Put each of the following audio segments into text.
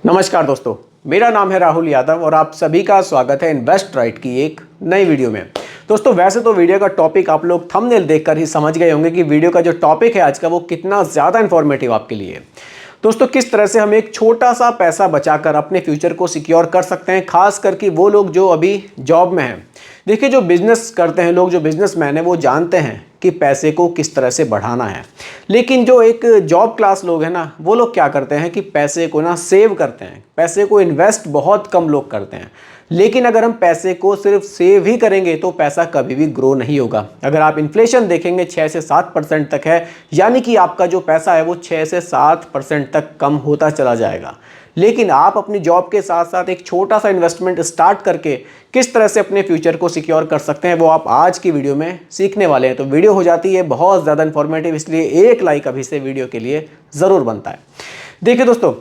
नमस्कार दोस्तों, मेरा नाम है राहुल यादव और आप सभी का स्वागत है इन्वेस्ट राइट की एक नई वीडियो में। दोस्तों वैसे तो वीडियो का टॉपिक आप लोग थंबनेल देखकर ही समझ गए होंगे कि वीडियो का जो टॉपिक है आज का वो कितना ज़्यादा इन्फॉर्मेटिव आपके लिए है। दोस्तों किस तरह से हम एक छोटा सा पैसा बचाकर अपने फ्यूचर को सिक्योर कर सकते हैं, खास करके वो लोग जो अभी जॉब में हैं। देखिए जो बिजनेस करते हैं लोग, जो बिजनेसमैन हैं वो जानते हैं कि पैसे को किस तरह से बढ़ाना है, लेकिन जो एक जॉब क्लास लोग हैं ना, वो लोग क्या करते हैं कि पैसे को ना सेव करते हैं, पैसे को इन्वेस्ट बहुत कम लोग करते हैं। लेकिन अगर हम पैसे को सिर्फ सेव ही करेंगे तो पैसा कभी भी ग्रो नहीं होगा। अगर आप इन्फ्लेशन देखेंगे 6 से 7% तक है, यानी कि आपका जो पैसा है वो 6 से 7% तक कम होता चला जाएगा। लेकिन आप अपनी जॉब के साथ साथ एक छोटा सा इन्वेस्टमेंट स्टार्ट करके किस तरह से अपने फ्यूचर को सिक्योर कर सकते हैं वो आप आज की वीडियो में सीखने वाले हैं। तो वीडियो हो जाती है बहुत ज़्यादा इन्फॉर्मेटिव, इसलिए एक लाइक अभी से वीडियो के लिए ज़रूर बनता है। देखिए दोस्तों,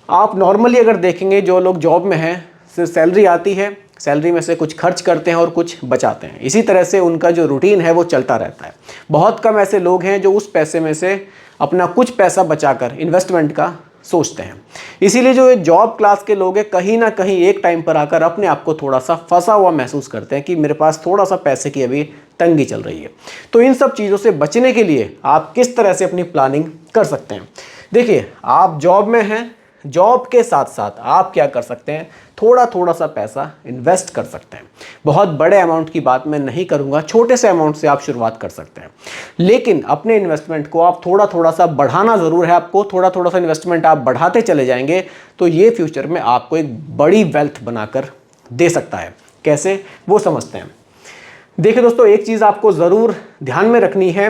आप नॉर्मली अगर देखेंगे जो लोग जॉब में हैं, सिर्फ सैलरी आती है, सैलरी में से कुछ खर्च करते हैं और कुछ बचाते हैं। इसी तरह से उनका जो रूटीन है वो चलता रहता है। बहुत कम ऐसे लोग हैं जो उस पैसे में से अपना कुछ पैसा बचाकर इन्वेस्टमेंट का सोचते हैं। इसीलिए जो जॉब क्लास के लोग हैं कहीं ना कहीं एक टाइम पर आकर अपने आप को थोड़ा सा फंसा हुआ महसूस करते हैं कि मेरे पास थोड़ा सा पैसे की अभी तंगी चल रही है। तो इन सब चीज़ों से बचने के लिए आप किस तरह से अपनी प्लानिंग कर सकते हैं। देखिए आप जॉब में हैं, जॉब के साथ साथ आप क्या कर सकते हैं, थोड़ा थोड़ा सा पैसा इन्वेस्ट कर सकते हैं। बहुत बड़े अमाउंट की बात मैं नहीं करूंगा, छोटे से अमाउंट से आप शुरुआत कर सकते हैं। लेकिन अपने इन्वेस्टमेंट को आप थोड़ा थोड़ा सा बढ़ाना ज़रूर है। आपको थोड़ा थोड़ा सा इन्वेस्टमेंट आप बढ़ाते चले जाएंगे तो ये फ्यूचर में आपको एक बड़ी वेल्थ बनाकर दे सकता है। कैसे, वो समझते हैं। देखिए दोस्तों, एक चीज़ आपको ज़रूर ध्यान में रखनी है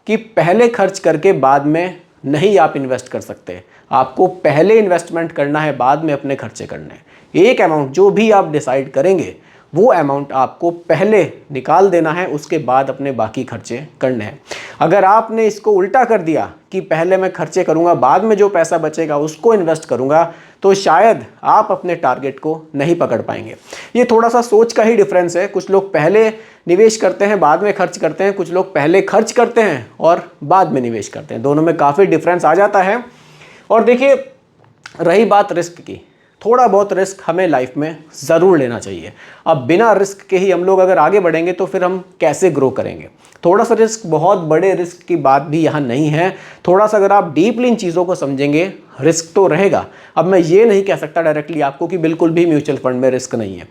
कि पहले खर्च करके बाद में नहीं आप इन्वेस्ट कर सकते। आपको पहले इन्वेस्टमेंट करना है, बाद में अपने खर्चे करने हैं। एक अमाउंट जो भी आप डिसाइड करेंगे वो अमाउंट आपको पहले निकाल देना है, उसके बाद अपने बाकी खर्चे करने हैं। अगर आपने इसको उल्टा कर दिया कि पहले मैं खर्चे करूंगा, बाद में जो पैसा बचेगा उसको इन्वेस्ट करूंगा, तो शायद आप अपने टारगेट को नहीं पकड़ पाएंगे। ये थोड़ा सा सोच का ही डिफरेंस है। कुछ लोग पहले निवेश करते हैं बाद में खर्च करते हैं, कुछ लोग पहले खर्च करते हैं और बाद में निवेश करते हैं। दोनों में काफ़ी डिफरेंस आ जाता है। और देखिए रही बात रिस्क की, थोड़ा बहुत रिस्क हमें लाइफ में ज़रूर लेना चाहिए। अब बिना रिस्क के ही हम लोग अगर आगे बढ़ेंगे तो फिर हम कैसे ग्रो करेंगे। थोड़ा सा रिस्क, बहुत बड़े रिस्क की बात भी यहाँ नहीं है। थोड़ा सा अगर आप डीपली इन चीज़ों को समझेंगे, रिस्क तो रहेगा। अब मैं ये नहीं कह सकता डायरेक्टली आपको कि बिल्कुल भी म्यूचुअल फंड में रिस्क नहीं है।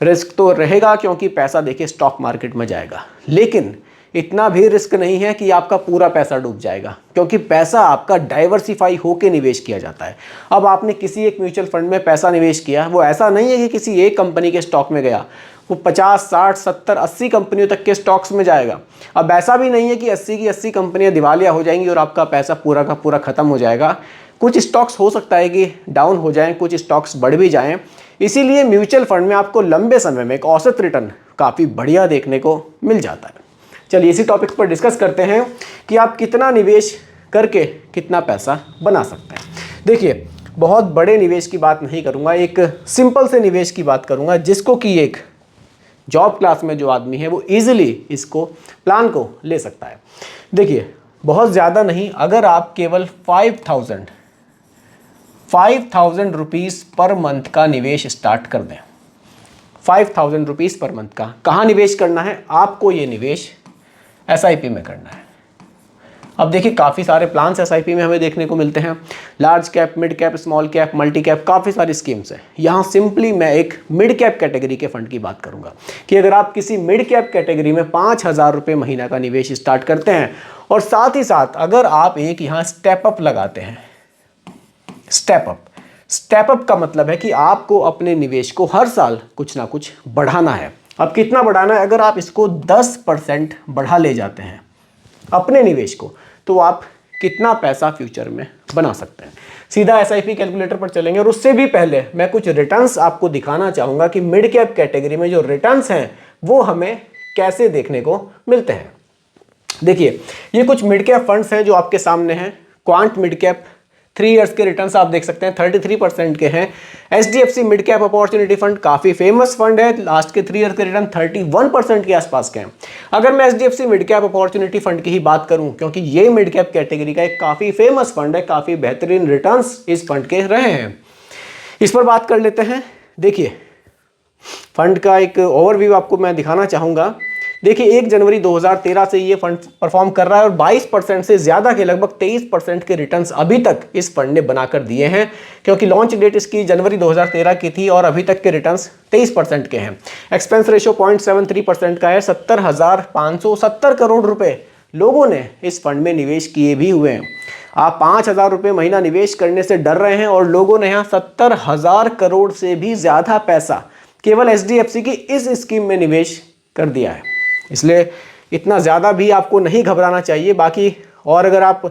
रिस्क तो रहेगा क्योंकि पैसा देखिए स्टॉक मार्केट में जाएगा, लेकिन इतना भी रिस्क नहीं है कि आपका पूरा पैसा डूब जाएगा, क्योंकि पैसा आपका डाइवर्सिफाई होकर निवेश किया जाता है। अब आपने किसी एक म्यूचुअल फंड में पैसा निवेश किया, वो ऐसा नहीं है कि किसी एक कंपनी के स्टॉक में गया, वो 50, 60, 70, 80 कंपनियों तक के स्टॉक्स में जाएगा। अब ऐसा भी नहीं है कि 80 की 80 कंपनियां दिवालिया हो जाएंगी और आपका पैसा पूरा का पूरा खत्म हो जाएगा। कुछ स्टॉक्स हो सकता है कि डाउन हो जाएं, कुछ स्टॉक्स बढ़ भी जाएं। इसीलिए म्यूचुअल फंड में आपको लंबे समय में एक औसत रिटर्न काफ़ी बढ़िया देखने को मिल जाता है। चलिए इसी टॉपिक पर डिस्कस करते हैं कि आप कितना निवेश करके कितना पैसा बना सकते हैं। देखिए बहुत बड़े निवेश की बात नहीं करूंगा, एक सिंपल से निवेश की बात करूंगा जिसको कि एक जॉब क्लास में जो आदमी है वो इजीली इसको प्लान को ले सकता है। देखिए बहुत ज़्यादा नहीं, अगर आप केवल 5,000 रुपीज़ पर मंथ का निवेश स्टार्ट कर दें, 5,000 रुपीज़ पर मंथ का। कहाँ निवेश करना है आपको? ये निवेश SIP में करना है। अब देखिए काफ़ी सारे प्लान्स SIP में हमें देखने को मिलते हैं, large cap, mid cap, small cap, multi cap, काफ़ी सारी स्कीम्स हैं। यहाँ सिंपली मैं एक मिड कैप कैटेगरी के फंड की बात करूँगा कि अगर आप किसी मिड कैप कैटेगरी में 5,000 रुपये महीना का निवेश स्टार्ट करते हैं और साथ ही साथ अगर आप एक यहाँ स्टेप अप लगाते हैं, स्टेप अप का मतलब है कि आपको अपने निवेश को हर साल कुछ ना कुछ बढ़ाना है। अब कितना बढ़ाना है? अगर आप इसको 10% बढ़ा ले जाते हैं अपने निवेश को, तो आप कितना पैसा फ्यूचर में बना सकते हैं। सीधा SIP कैलकुलेटर पर चलेंगे और उससे भी पहले मैं कुछ रिटर्न्स आपको दिखाना चाहूँगा कि मिड कैप कैटेगरी में जो रिटर्न्स हैं वो हमें कैसे देखने को मिलते हैं। देखिए ये कुछ मिड कैप फंड्स हैं जो आपके सामने हैं। क्वांट मिड कैप 3 इयर्स के रिटर्न्स आप देख सकते हैं 33% के हैं। HDFC mid cap opportunity fund काफ़ी फेमस फंड है, लास्ट के 3 इयर्स के रिटर्न 31% के आसपास के हैं। अगर मैं HDFC mid cap opportunity fund की ही बात करूं, क्योंकि ये मिड कैप कैटेगरी का एक काफ़ी फेमस फंड है, काफ़ी बेहतरीन रिटर्न्स इस फंड के रहे हैं। इस पर बात कर लेते हैं। देखिए फंड का एक ओवरव्यू आपको मैं दिखाना चाहूँगा। देखिए 1 जनवरी 2013 से ये फंड परफॉर्म कर रहा है और 22% से ज़्यादा के लगभग 23% के रिटर्न्स अभी तक इस फंड ने बनाकर दिए हैं, क्योंकि लॉन्च डेट इसकी जनवरी 2013 की थी और अभी तक के रिटर्न्स 23% के हैं। एक्सपेंस रेशो 0.73% का है। 70,570 करोड़ रुपए लोगों ने इस फंड में निवेश किए भी हुए हैं। आप 5,000 रुपये महीना निवेश करने से डर रहे हैं और लोगों ने यहाँ 70,000 करोड़ से भी ज़्यादा पैसा केवल HDFC की इस स्कीम में निवेश कर दिया है। इसलिए इतना ज़्यादा भी आपको नहीं घबराना चाहिए। बाकी और अगर आप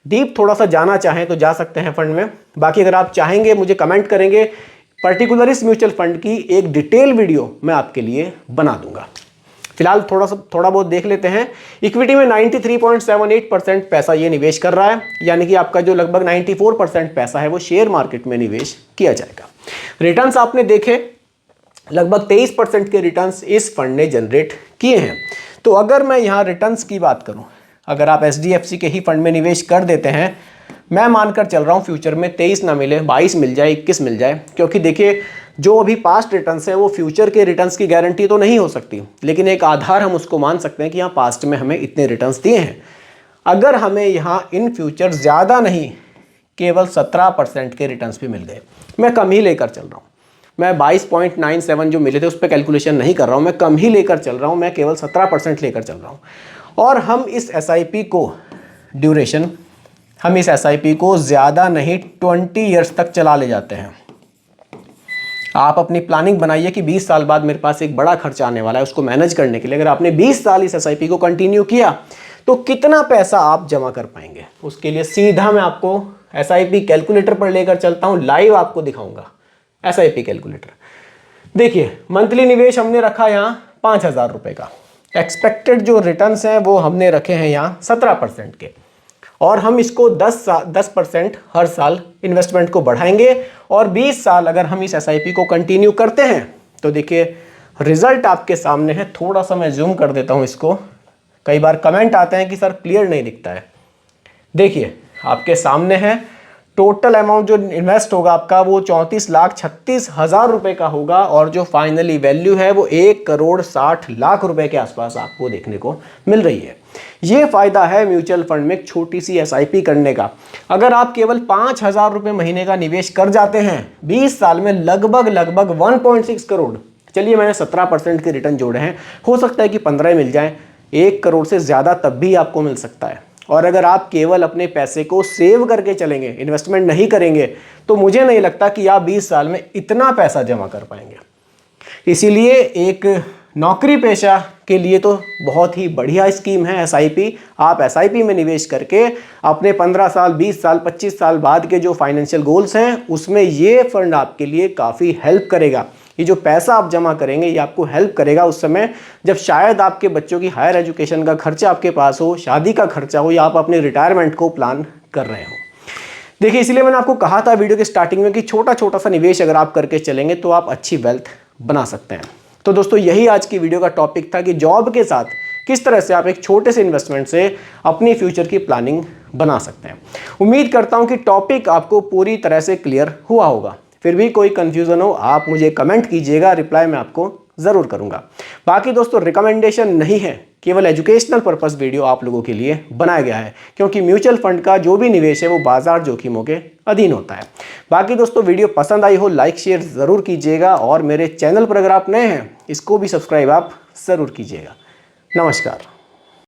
डीप थोड़ा सा जाना चाहें तो जा सकते हैं फंड में। बाकी अगर आप चाहेंगे मुझे कमेंट करेंगे, पर्टिकुलर इस म्यूचुअल फंड की एक डिटेल वीडियो मैं आपके लिए बना दूंगा। फिलहाल थोड़ा बहुत देख लेते हैं। इक्विटी में 93.78% पैसा ये निवेश कर रहा है, यानी कि आपका जो लगभग 94% पैसा है वो शेयर मार्केट में निवेश किया जाएगा। रिटर्न्स आपने देखे, लगभग 23% के रिटर्न्स इस फंड ने जनरेट किए हैं। तो अगर मैं यहाँ रिटर्न्स की बात करूँ, अगर आप HDFC के ही फंड में निवेश कर देते हैं, मैं मानकर चल रहा हूँ फ्यूचर में 23 ना मिले, 22 मिल जाए, 21 मिल जाए, क्योंकि देखिए जो अभी पास्ट रिटर्न्स हैं वो फ्यूचर के रिटर्न्स की गारंटी तो नहीं हो सकती, लेकिन एक आधार हम उसको मान सकते हैं कि यहाँ पास्ट में हमें इतने रिटर्न्स दिए हैं। अगर हमें यहाँ इन फ्यूचर ज़्यादा नहीं केवल 17% के रिटर्न्स भी मिल गए, मैं कम ही लेकर चल रहा हूँ, मैं 22.97 जो मिले थे उस पर कैलकुलेशन नहीं कर रहा हूँ, मैं कम ही लेकर चल रहा हूँ, मैं केवल 17% लेकर चल रहा हूँ। और हम इस SIP को ड्यूरेशन, हम इस SIP को ज़्यादा नहीं 20 ईयर्स तक चला ले जाते हैं। आप अपनी प्लानिंग बनाइए कि 20 साल बाद मेरे पास एक बड़ा खर्चा आने वाला है, उसको मैनेज करने के लिए अगर आपने 20 साल इस SIP को कंटिन्यू किया तो कितना पैसा आप जमा कर पाएंगे। उसके लिए सीधा मैं आपको SIP कैलकुलेटर पर लेकर चलता हूँ, लाइव आपको दिखाऊंगा SIP कैलकुलेटर। देखिए मंथली निवेश हमने रखा यहाँ 5,000 रुपये का, एक्सपेक्टेड जो रिटर्न्स हैं वो हमने रखे हैं यहाँ 17% के, और हम इसको 10% हर साल इन्वेस्टमेंट को बढ़ाएंगे और 20 साल अगर हम इस SIP को कंटिन्यू करते हैं तो देखिए रिजल्ट आपके सामने है। थोड़ा सा मैं जूम कर देता हूँ इसको, कई बार कमेंट आते हैं कि सर क्लियर नहीं दिखता है। देखिए आपके सामने है, टोटल अमाउंट जो इन्वेस्ट होगा आपका वो 34,36,000 रुपये का होगा और जो फाइनली वैल्यू है वो 1,60,00,000 रुपये के आसपास आपको देखने को मिल रही है। ये फायदा है म्यूचुअल फंड में एक छोटी सी SIP करने का। अगर आप केवल 5,000 रुपये महीने का निवेश कर जाते हैं 20 साल में लगभग 1.6 करोड़, चलिए मैंने 17% के रिटर्न जोड़े हैं, हो सकता है कि 15 मिल जाए, 1 करोड़ से ज़्यादा तब भी आपको मिल सकता है। और अगर आप केवल अपने पैसे को सेव करके चलेंगे, इन्वेस्टमेंट नहीं करेंगे, तो मुझे नहीं लगता कि आप 20 साल में इतना पैसा जमा कर पाएंगे। इसीलिए एक नौकरी पेशा के लिए तो बहुत ही बढ़िया स्कीम है SIP। आप SIP में निवेश करके अपने 15 साल, 20 साल, 25 साल बाद के जो फाइनेंशियल गोल्स हैं उसमें ये फंड आपके लिए काफ़ी हेल्प करेगा। ये जो पैसा आप जमा करेंगे ये आपको हेल्प करेगा उस समय जब शायद आपके बच्चों की हायर एजुकेशन का खर्चा आपके पास हो, शादी का खर्चा हो, या आप अपने रिटायरमेंट को प्लान कर रहे हो। देखिए इसलिए मैंने आपको कहा था वीडियो के स्टार्टिंग में कि छोटा छोटा सा निवेश अगर आप करके चलेंगे तो आप अच्छी वेल्थ बना सकते हैं। तो दोस्तों यही आज की वीडियो का टॉपिक था कि जॉब के साथ किस तरह से आप एक छोटे से इन्वेस्टमेंट से अपनी फ्यूचर की प्लानिंग बना सकते हैं। उम्मीद करता हूं कि टॉपिक आपको पूरी तरह से क्लियर हुआ होगा। फिर भी कोई कंफ्यूजन हो आप मुझे कमेंट कीजिएगा, रिप्लाई मैं आपको ज़रूर करूंगा। बाकी दोस्तों रिकमेंडेशन नहीं है, केवल एजुकेशनल पर्पस वीडियो आप लोगों के लिए बनाया गया है, क्योंकि म्यूचुअल फंड का जो भी निवेश है वो बाजार जोखिमों के अधीन होता है। बाकी दोस्तों वीडियो पसंद आई हो लाइक शेयर ज़रूर कीजिएगा और मेरे चैनल पर अगर आप नए हैं इसको भी सब्सक्राइब आप ज़रूर कीजिएगा। नमस्कार।